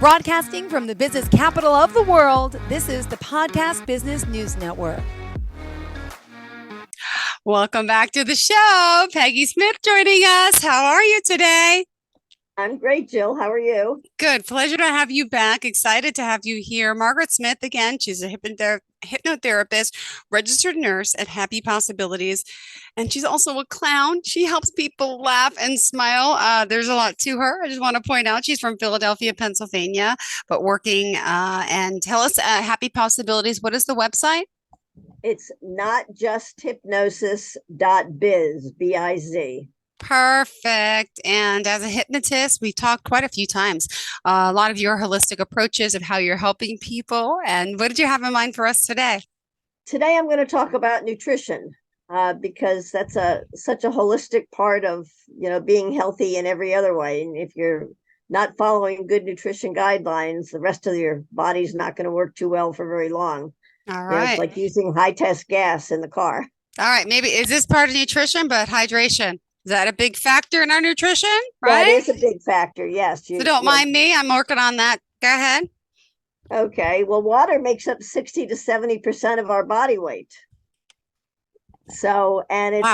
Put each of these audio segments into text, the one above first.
Broadcasting from the business capital of the world, this is the Podcast Business News Network. Welcome back to the show. Peggy Smith joining us. How are you today? I'm great, Jill. How are you? Good. Pleasure to have you back. Excited to have you here. Margaret Smith, again, she's a hypnotherapist, registered nurse at Happy Possibilities, and she's also a clown. She helps people laugh and smile. There's a lot to her. I just want to point out she's from Philadelphia, Pennsylvania, but working. And tell us, Happy Possibilities, what is the website? It's not just hypnosis.biz, B-I-Z. Perfect. And as a hypnotist, we talked quite a few times, a lot of your holistic approaches of how you're helping people. And what did you have in mind for us today? Today, I'm going to talk about nutrition because that's such a holistic part of, being healthy in every other way. And if you're not following good nutrition guidelines, the rest of your body's not going to work too well for very long. All right. It's like using high-test gas in the car. All right. Maybe is this part of nutrition, but hydration? Is that a big factor in our nutrition? Right? That is a big factor, yes. So don't mind me. I'm working on that. Go ahead. Okay. Well, water makes up 60 to 70% of our body weight. So, and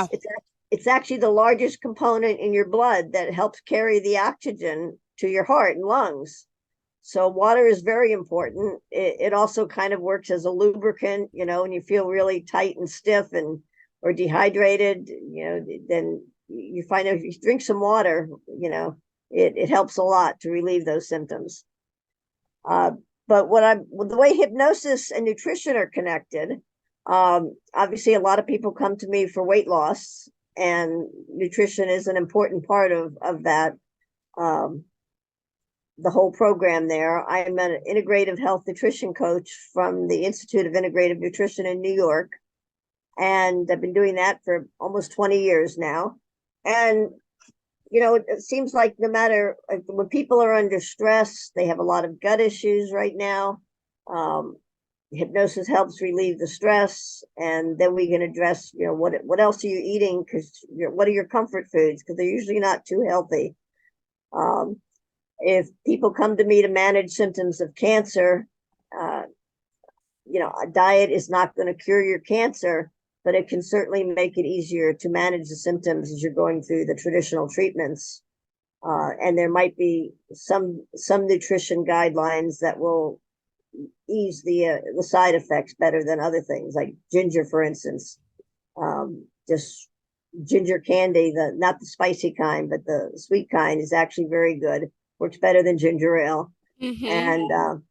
it's actually the largest component in your blood that helps carry the oxygen to your heart and lungs. So water is very important. It also kind of works as a lubricant, when you feel really tight and stiff or dehydrated, then you find out if you drink some water, it helps a lot to relieve those symptoms. But the way hypnosis and nutrition are connected, obviously a lot of people come to me for weight loss, and nutrition is an important part of that. The whole program there. I'm an integrative health nutrition coach from the Institute of Integrative Nutrition in New York. And I've been doing that for almost 20 years now. And, it seems like no matter when people are under stress, they have a lot of gut issues right now. Hypnosis helps relieve the stress. And then we can address, what else are you eating? Because what are your comfort foods? Because they're usually not too healthy. If people come to me to manage symptoms of cancer, a diet is not going to cure your cancer, but it can certainly make it easier to manage the symptoms as you're going through the traditional treatments. And there might be some nutrition guidelines that will ease the side effects better than other things, like ginger, for instance. Just ginger candy, not the spicy kind, but the sweet kind, is actually very good. Works better than ginger ale. Mm-hmm. And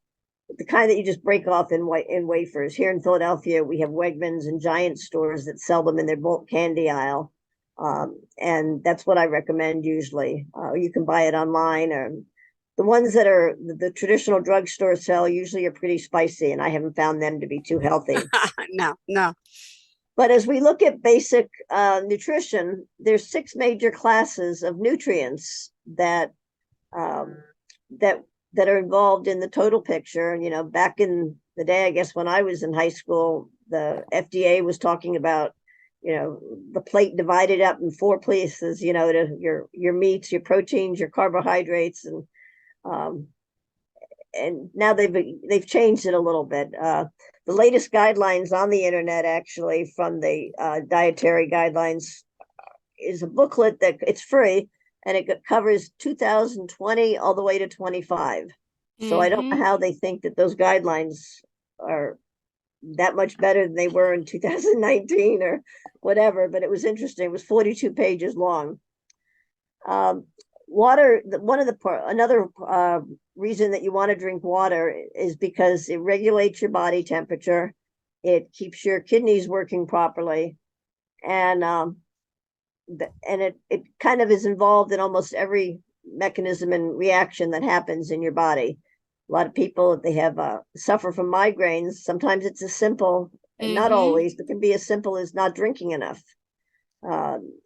the kind that you just break off in wafers. Here in Philadelphia, we have Wegmans and Giant stores that sell them in their bulk candy aisle. And that's what I recommend usually. You can buy it online, or the ones that are the traditional drugstore sell usually are pretty spicy, and I haven't found them to be too healthy. No. But as we look at basic nutrition, there's 6 major classes of nutrients that are involved in the total picture. Back in the day, I guess when I was in high school, the FDA was talking about, the plate divided up in 4 places, to your meats, your proteins, your carbohydrates, and now they've changed it a little bit. The latest guidelines on the internet, actually, from the dietary guidelines, is a booklet that it's free. And it covers 2020 all the way to 25. Mm-hmm. So I don't know how they think that those guidelines are that much better than they were in 2019 or whatever. But it was interesting. It was 42 pages long. Water. Another reason that you want to drink water is because it regulates your body temperature. It keeps your kidneys working properly, and it kind of is involved in almost every mechanism and reaction that happens in your body. A lot of people, they have suffer from migraines. Sometimes it's as simple, and not always, but can be as simple as not drinking enough.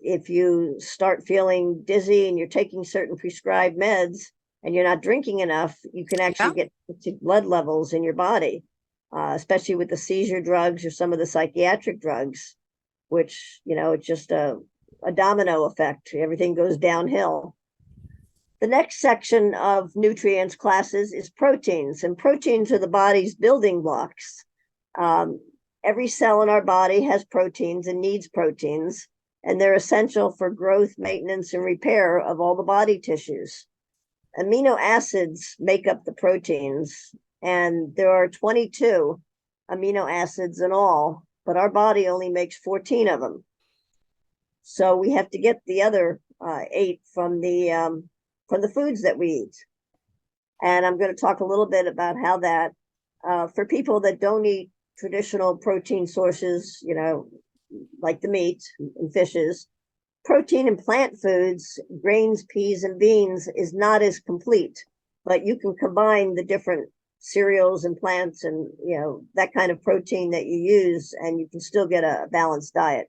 If you start feeling dizzy and you're taking certain prescribed meds and you're not drinking enough, you can actually get to blood levels in your body, especially with the seizure drugs or some of the psychiatric drugs, which, it's just a domino effect. Everything goes downhill. The next section of nutrients classes is proteins, and proteins are the body's building blocks. Every cell in our body has proteins and needs proteins, and they're essential for growth, maintenance, and repair of all the body tissues. Amino acids make up the proteins, and there are 22 amino acids in all, but our body only makes 14 of them. So we have to get the other 8 from the foods that we eat. And I'm going to talk a little bit about how that, for people that don't eat traditional protein sources, like the meat and fishes, protein in plant foods, grains, peas, and beans is not as complete, but you can combine the different cereals and plants and, that kind of protein that you use, and you can still get a balanced diet.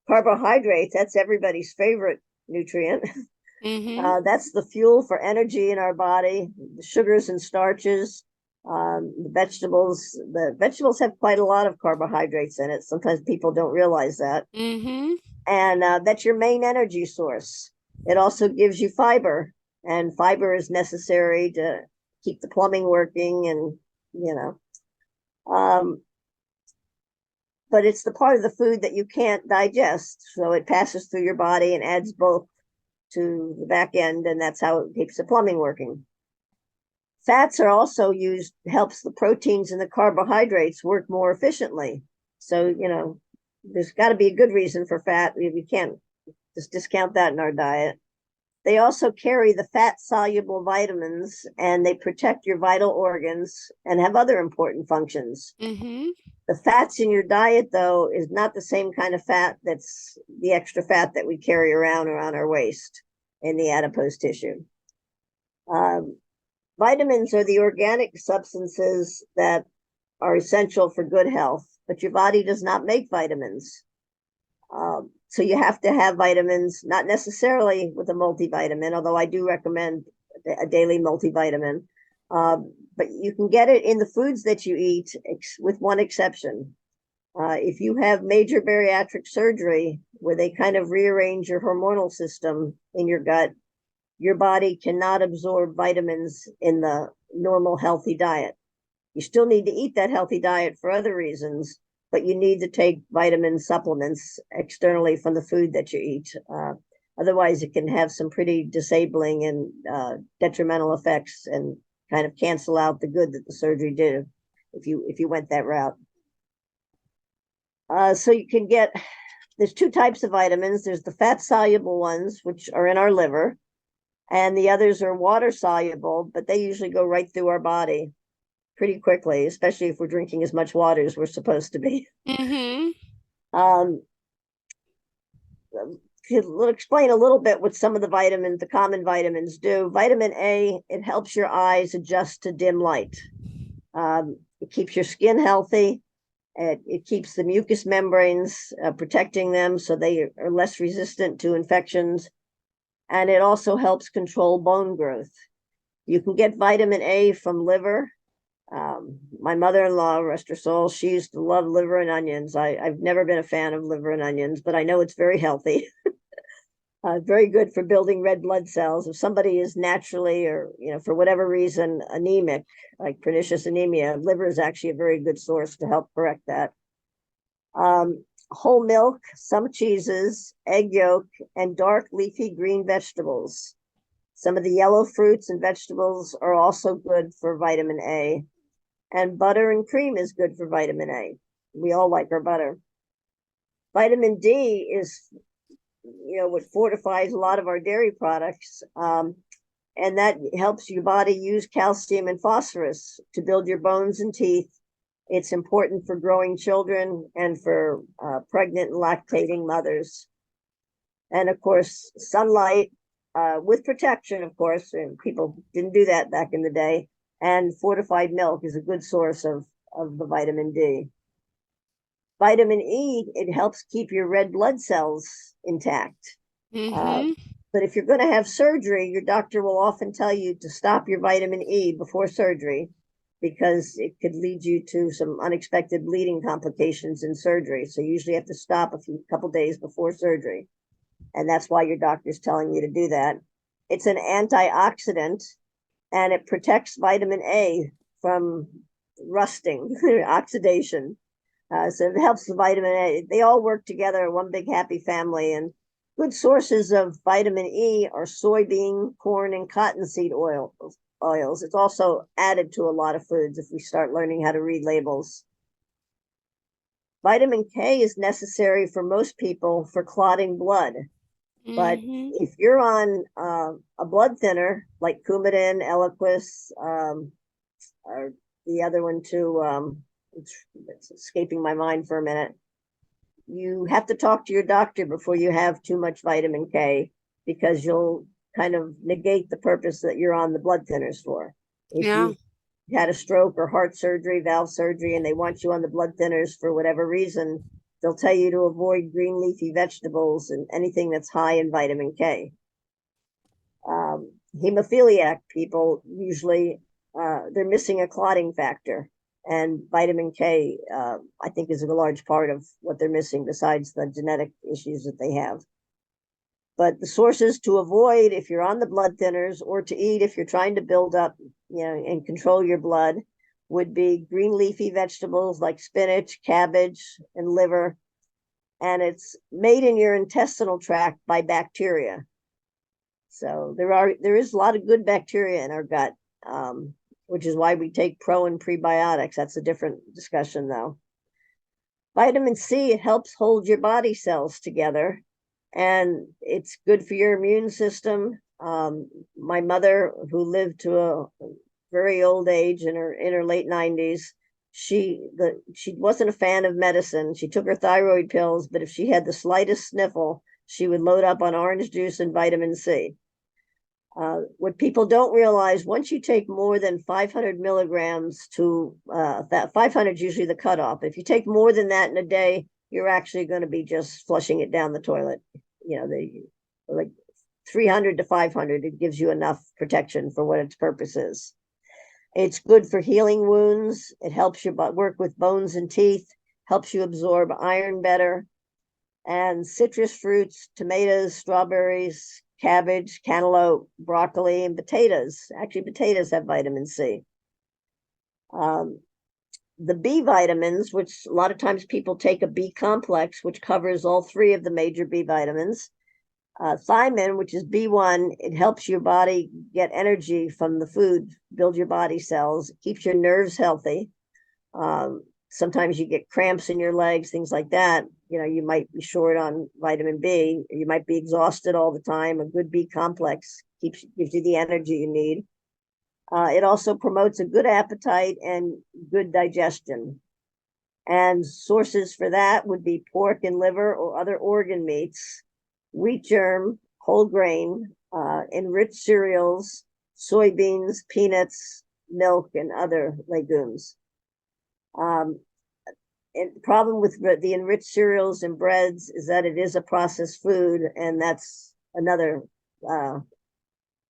Carbohydrates, that's everybody's favorite nutrient. That's the fuel for energy in our body. The sugars and starches, the vegetables have quite a lot of carbohydrates in it. Sometimes people don't realize that. And that's your main energy source. It also gives you fiber, and fiber is necessary to keep the plumbing working, and but it's the part of the food that you can't digest, so it passes through your body and adds bulk to the back end, and that's how it keeps the plumbing working. Fats are also used, helps the proteins and the carbohydrates work more efficiently. So, there's got to be a good reason for fat. We can't just discount that in our diet. They also carry the fat-soluble vitamins, and they protect your vital organs and have other important functions. The fats in your diet, though, is not the same kind of fat that's the extra fat that we carry around our waist in the adipose tissue. Vitamins are the organic substances that are essential for good health, but your body does not make vitamins. So you have to have vitamins, not necessarily with a multivitamin, although I do recommend a daily multivitamin. But you can get it in the foods that you eat, with one exception. If you have major bariatric surgery where they kind of rearrange your hormonal system in your gut, your body cannot absorb vitamins in the normal healthy diet. You still need to eat that healthy diet for other reasons, but you need to take vitamin supplements externally from the food that you eat. Otherwise, it can have some pretty disabling and detrimental effects and kind of cancel out the good that the surgery did if you went that route. So you can get, there's 2 types of vitamins. There's the fat-soluble ones, which are in our liver, and the others are water-soluble, but they usually go right through our body pretty quickly, especially if we're drinking as much water as we're supposed to be. We'll explain a little bit what some of the common vitamins do. Vitamin A, it helps your eyes adjust to dim light. It keeps your skin healthy. It keeps the mucous membranes, protecting them so they are less resistant to infections. And it also helps control bone growth. You can get vitamin A from liver. My mother-in-law, rest her soul, she used to love liver and onions. I've never been a fan of liver and onions, but I know it's very healthy. Very good for building red blood cells. If somebody is naturally or, for whatever reason, anemic, like pernicious anemia, liver is actually a very good source to help correct that. Whole milk, some cheeses, egg yolk, and dark leafy green vegetables. Some of the yellow fruits and vegetables are also good for vitamin A. And butter and cream is good for vitamin A. We all like our butter. Vitamin D is, what fortifies a lot of our dairy products. And that helps your body use calcium and phosphorus to build your bones and teeth. It's important for growing children and for pregnant and lactating mothers. And of course, sunlight with protection, of course, and people didn't do that back in the day. And fortified milk is a good source of the vitamin D. Vitamin E, it helps keep your red blood cells intact. But if you're going to have surgery, your doctor will often tell you to stop your vitamin E before surgery, because it could lead you to some unexpected bleeding complications in surgery. So you usually have to stop a couple days before surgery. And that's why your doctor's telling you to do that. It's an antioxidant, and it protects vitamin A from rusting, oxidation. So it helps the vitamin A. They all work together, one big happy family. And good sources of vitamin E are soybean, corn, and cottonseed oils. It's also added to a lot of foods if we start learning how to read labels. Vitamin K is necessary for most people for clotting blood. But if you're on a blood thinner like Coumadin, Eliquis, or the other one too, it's escaping my mind for a minute, you have to talk to your doctor before you have too much vitamin K, because you'll kind of negate the purpose that you're on the blood thinners for. If you had a stroke or heart surgery, valve surgery, and they want you on the blood thinners for whatever reason, they'll tell you to avoid green leafy vegetables and anything that's high in vitamin K. Hemophiliac people usually, they're missing a clotting factor. And vitamin K, I think, is a large part of what they're missing, besides the genetic issues that they have. But the sources to avoid if you're on the blood thinners, or to eat if you're trying to build up, and control your blood, would be green leafy vegetables like spinach, cabbage, and liver. And it's made in your intestinal tract by bacteria. So there is a lot of good bacteria in our gut, which is why we take pro and prebiotics. That's a different discussion, though. Vitamin C, it helps hold your body cells together, and it's good for your immune system. My mother, who lived to a very old age, in her late 90s, she wasn't a fan of medicine. She took her thyroid pills, but if she had the slightest sniffle, she would load up on orange juice and vitamin C. What people don't realize, once you take more than 500 milligrams that 500 is usually the cutoff. If you take more than that in a day, you're actually going to be just flushing it down the toilet. Like 300 to 500, it gives you enough protection for what its purpose is. It's good for healing wounds. It helps you work with bones and teeth, helps you absorb iron better. And citrus fruits, tomatoes, strawberries, cabbage, cantaloupe, broccoli, and potatoes. Actually, potatoes have vitamin C. The B vitamins, which a lot of times people take a B complex, which covers all three of the major B vitamins. Thiamine, which is B1, it helps your body get energy from the food, build your body cells, keeps your nerves healthy. Sometimes you get cramps in your legs, things like that. You might be short on vitamin B. You might be exhausted all the time. A good B complex gives you the energy you need. It also promotes a good appetite and good digestion. And sources for that would be pork and liver or other organ meats, wheat germ, whole grain, enriched cereals, soybeans, peanuts, milk, and other legumes. And the problem with the enriched cereals and breads is that it is a processed food, and that's another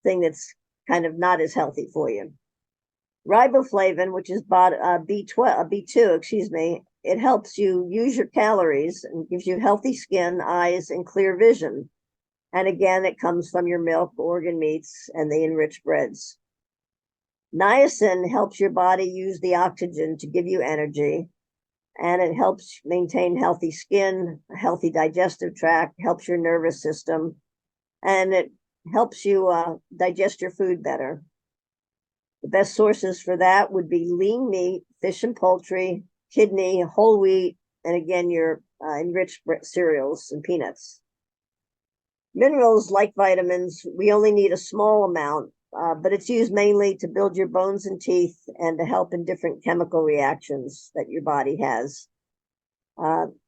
thing that's kind of not as healthy for you. Riboflavin, which is B2, it helps you use your calories and gives you healthy skin, eyes, and clear vision. And again, it comes from your milk, organ meats, and the enriched breads. Niacin helps your body use the oxygen to give you energy, and it helps maintain healthy skin, a healthy digestive tract, helps your nervous system, and it helps you digest your food better. The best sources for that would be lean meat, fish and poultry, kidney, whole wheat, and again, your enriched cereals and peanuts. Minerals, like vitamins, we only need a small amount, but it's used mainly to build your bones and teeth and to help in different chemical reactions that your body has.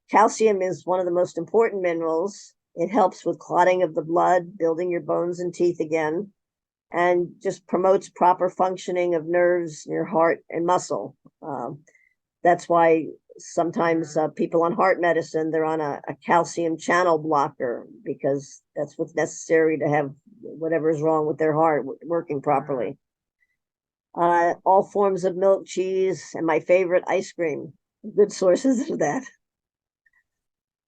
Calcium is one of the most important minerals. It helps with clotting of the blood, building your bones and teeth again, and just promotes proper functioning of nerves in your heart and muscle. That's why sometimes people on heart medicine, they're on a calcium channel blocker, because that's what's necessary to have whatever is wrong with their heart working properly. All forms of milk, cheese, and my favorite, ice cream, good sources of that.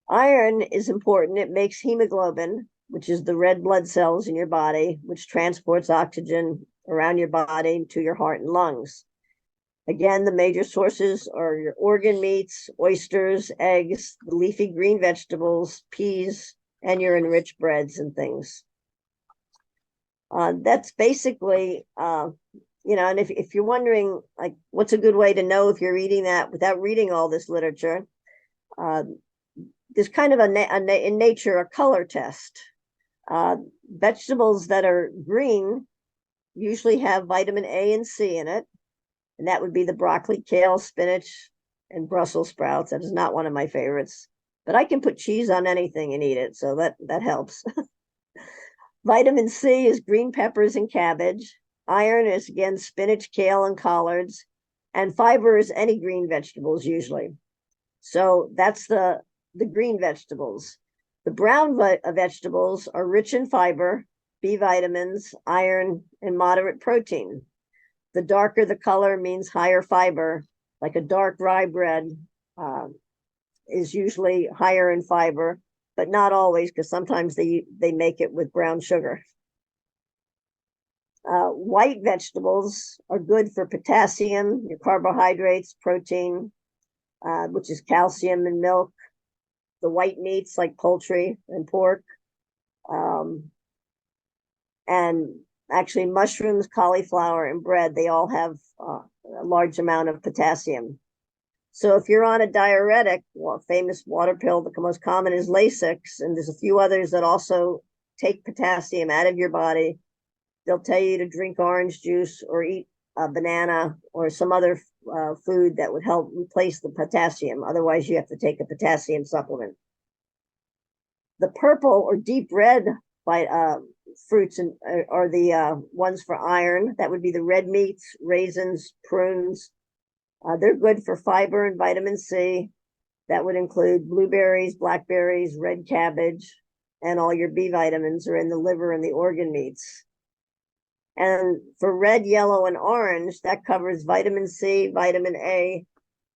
Iron is important. It makes hemoglobin, which is the red blood cells in your body, which transports oxygen around your body to your heart and lungs. Again, the major sources are your organ meats, oysters, eggs, leafy green vegetables, peas, and your enriched breads and things. That's basically, and if you're wondering, like, what's a good way to know if you're eating that without reading all this literature, there's kind of in nature a color test. Vegetables that are green usually have vitamin A and C in it, and that would be the broccoli, kale, spinach, and Brussels sprouts. That is not one of my favorites, but I can put cheese on anything and eat it, so that helps. Vitamin C is green peppers and cabbage. Iron is, again, spinach, kale, and collards. And fiber is any green vegetables usually. So that's the green vegetables. The brown vegetables are rich in fiber, B vitamins, iron, and moderate protein. The darker the color means higher fiber, like a dark rye bread is usually higher in fiber, but not always, because sometimes they make it with brown sugar. White vegetables are good for potassium, your carbohydrates, protein, which is calcium in milk, the white meats like poultry and pork, and actually mushrooms, cauliflower, and bread, they all have a large amount of potassium. So if you're on a diuretic, famous water pill, the most common is Lasix, and there's a few others that also take potassium out of your body. They'll tell you to drink orange juice or eat a banana or some other food that would help replace the potassium. Otherwise, you have to take a potassium supplement. The purple or deep red fruits are the ones for iron. That would be the red meats, raisins, prunes. They're good for fiber and vitamin C. That would include blueberries, blackberries, red cabbage, and all your B vitamins are in the liver and the organ meats. And for red, yellow, and orange, that covers vitamin C, vitamin A,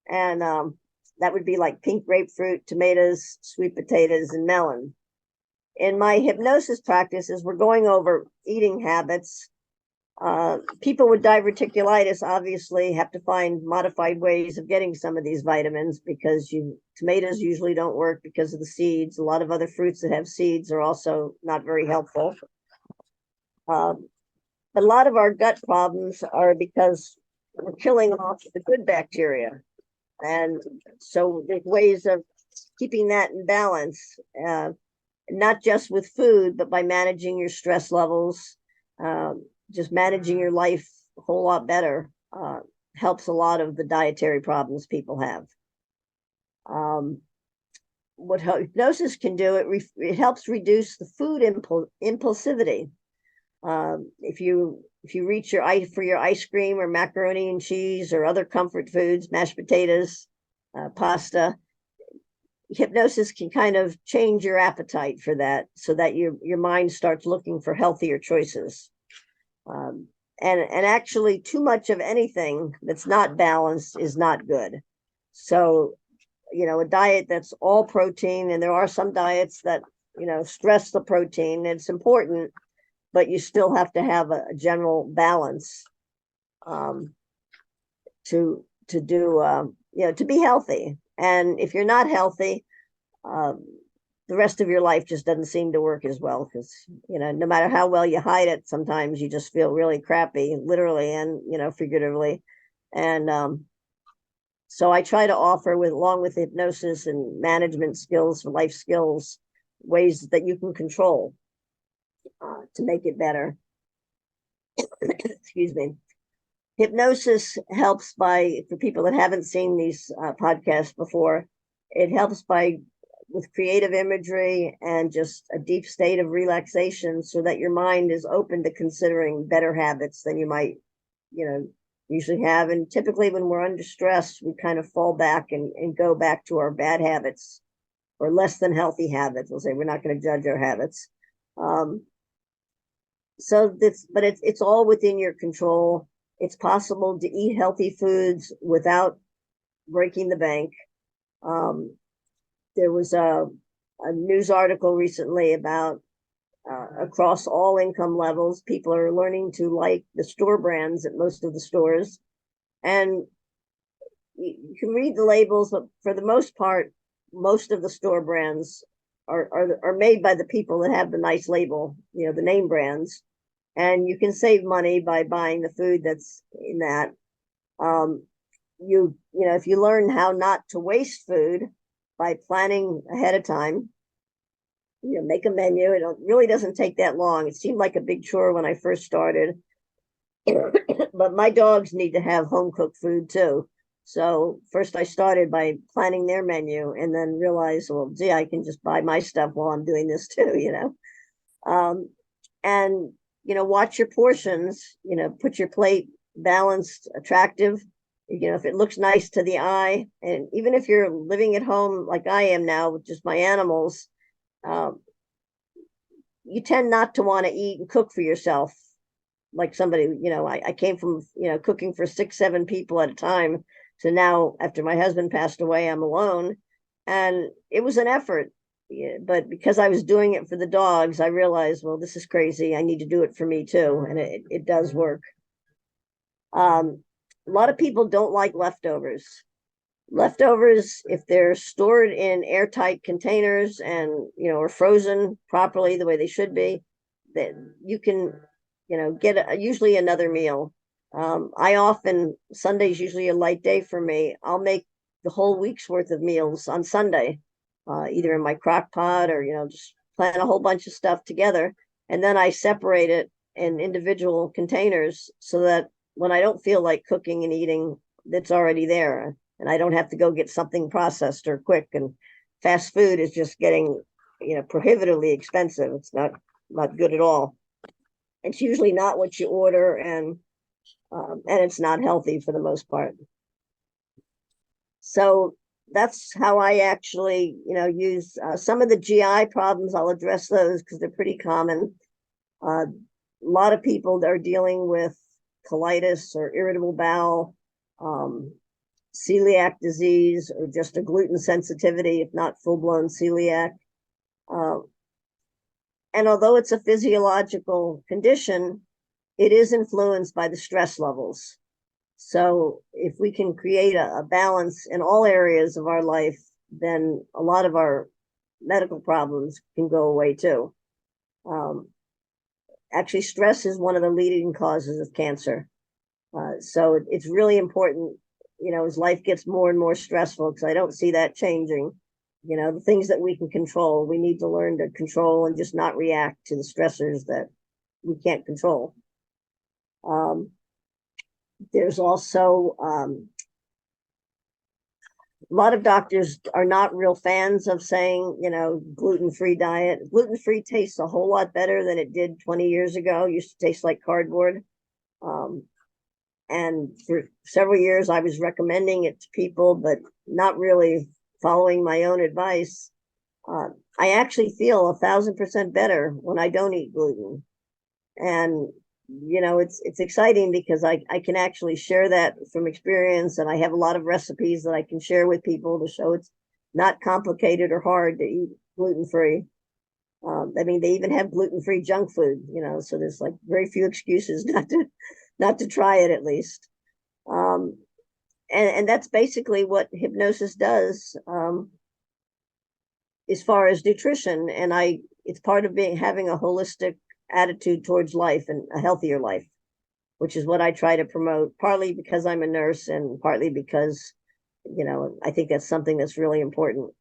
and that would be like pink grapefruit, tomatoes, sweet potatoes, and melon. In my hypnosis practices, we're going over eating habits. People with diverticulitis obviously have to find modified ways of getting some of these vitamins, because tomatoes usually don't work because of the seeds. A lot of other fruits that have seeds are also not very helpful. A lot of our gut problems are because we're killing off the good bacteria. And so there's ways of keeping that in balance, not just with food, but by managing your stress levels, just managing your life a whole lot better helps a lot of the dietary problems people have. What hypnosis can do, it helps reduce the food impulsivity. If you reach for your ice cream or macaroni and cheese or other comfort foods, mashed potatoes, pasta, hypnosis can kind of change your appetite for that, so that your mind starts looking for healthier choices. And actually, too much of anything that's not balanced is not good. So, a diet that's all protein, and there are some diets that stress the protein. It's important, but you still have to have a general balance to be healthy. And if you're not healthy, the rest of your life just doesn't seem to work as well, because no matter how well you hide it, sometimes you just feel really crappy, literally and figuratively. And so I try to offer, along with hypnosis and management skills, life skills, ways that you can control to make it better. Excuse me. Hypnosis helps for people that haven't seen these podcasts before, it helps with creative imagery and just a deep state of relaxation, so that your mind is open to considering better habits than you might, usually have. And typically when we're under stress, we kind of fall back and go back to our bad habits or less than healthy habits. We'll say we're not going to judge our habits. But it's all within your control. It's possible to eat healthy foods without breaking the bank. There was a news article recently about across all income levels. People are learning to like the store brands at most of the stores. And you can read the labels, but for the most part, most of the store brands are made by the people that have the nice label, the name brands. And you can save money by buying the food that's in that. If you learn how not to waste food by planning ahead of time, make a menu. It really doesn't take that long. It seemed like a big chore when I first started, but my dogs need to have home cooked food too. So first I started by planning their menu and then realized, well, gee, I can just buy my stuff while I'm doing this too. And, watch your portions, put your plate balanced, attractive. If it looks nice to the eye, and even if you're living at home like I am now with just my animals, you tend not to want to eat and cook for yourself like somebody. I came from cooking for 6-7 people at a time to now, after my husband passed away, I'm alone, and it was an effort. But because I was doing it for the dogs, I realized, well, this is crazy. I need to do it for me too, and it does work. A lot of people don't like leftovers. Leftovers, if they're stored in airtight containers and are frozen properly the way they should be, that you can get usually another meal. I often, Sunday's usually a light day for me. I'll make the whole week's worth of meals on Sunday, either in my crock pot or just plan a whole bunch of stuff together, and then I separate it in individual containers so that when I don't feel like cooking and eating, it's already there. And I don't have to go get something processed or quick. And fast food is just getting, prohibitively expensive. It's not good at all. It's usually not what you order, and it's not healthy for the most part. So that's how I actually, use some of the GI problems. I'll address those because they're pretty common. A lot of people that are dealing with colitis or irritable bowel, celiac disease, or just a gluten sensitivity, if not full-blown celiac. And although it's a physiological condition, it is influenced by the stress levels. So if we can create a balance in all areas of our life, then a lot of our medical problems can go away too. Actually, stress is one of the leading causes of cancer. So it's really important, as life gets more and more stressful, because I don't see that changing. The things that we can control, we need to learn to control and just not react to the stressors that we can't control. There's also a lot of doctors are not real fans of saying, gluten-free diet. Gluten-free tastes a whole lot better than it did 20 years ago. It used to taste like cardboard. And for several years, I was recommending it to people, but not really following my own advice. I actually feel 1,000% better when I don't eat gluten. And, it's exciting because I can actually share that from experience. And I have a lot of recipes that I can share with people to show it's not complicated or hard to eat gluten-free. They even have gluten-free junk food, so there's like very few excuses not to try it at least. And that's basically what hypnosis does as far as nutrition. And it's part of having a holistic attitude towards life and a healthier life, which is what I try to promote, partly because I'm a nurse and partly because, I think that's something that's really important.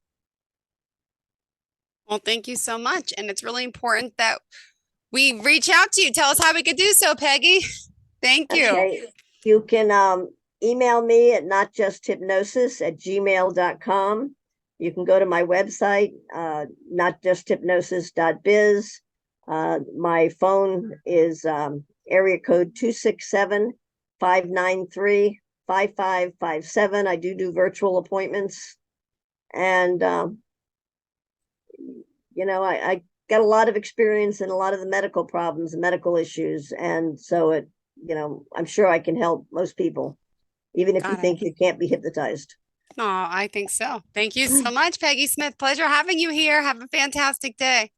Well, thank you so much. And it's really important that we reach out to you. Tell us how we could do so, Peggy. Thank you. Okay. You can email me at notjusthypnosis@gmail.com. You can go to my website, notjusthypnosis.biz. My phone is area code 267-593-5557. I do virtual appointments. And, I got a lot of experience in a lot of the medical problems and medical issues. And so I'm sure I can help most people, even if you think you can't be hypnotized. Oh, I think so. Thank you so much, Peggy Smith. Pleasure having you here. Have a fantastic day.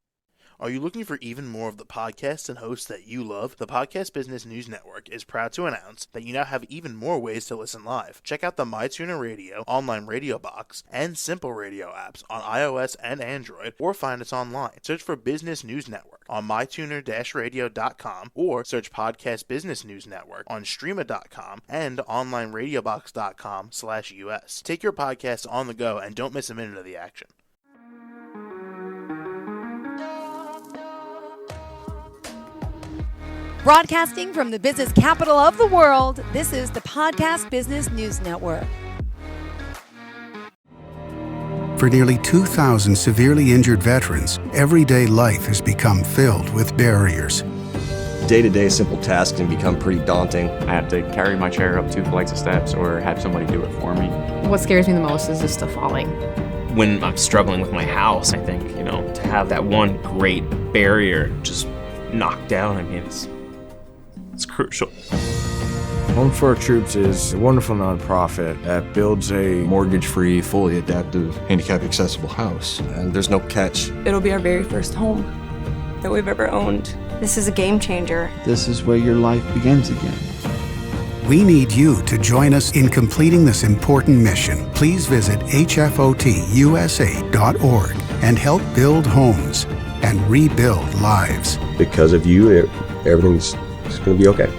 Are you looking for even more of the podcasts and hosts that you love? The Podcast Business News Network is proud to announce that you now have even more ways to listen live. Check out the MyTuner Radio, online radio box, and Simple Radio apps on iOS and Android, or find us online. Search for Business News Network on mytuner-radio.com, or search Podcast Business News Network on streama.com and onlineradiobox.com/US. Take your podcast on the go and don't miss a minute of the action. Broadcasting from the business capital of the world, this is the Podcast Business News Network. For nearly 2,000 severely injured veterans, everyday life has become filled with barriers. Day-to-day simple tasks can become pretty daunting. I have to carry my chair up 2 flights of steps or have somebody do it for me. What scares me the most is just the falling. When I'm struggling with my house, I think, to have that one great barrier just knocked down, it's crucial. Home for Our Troops is a wonderful nonprofit that builds a Mortgage-free, fully adaptive, handicap-accessible house. And there's no catch. It'll be our very first home that we've ever owned. This is a game changer. This is where your life begins again. We need you to join us in completing this important mission. Please visit hfotusa.org and help build homes and rebuild lives. Because of you, everything's going to be okay.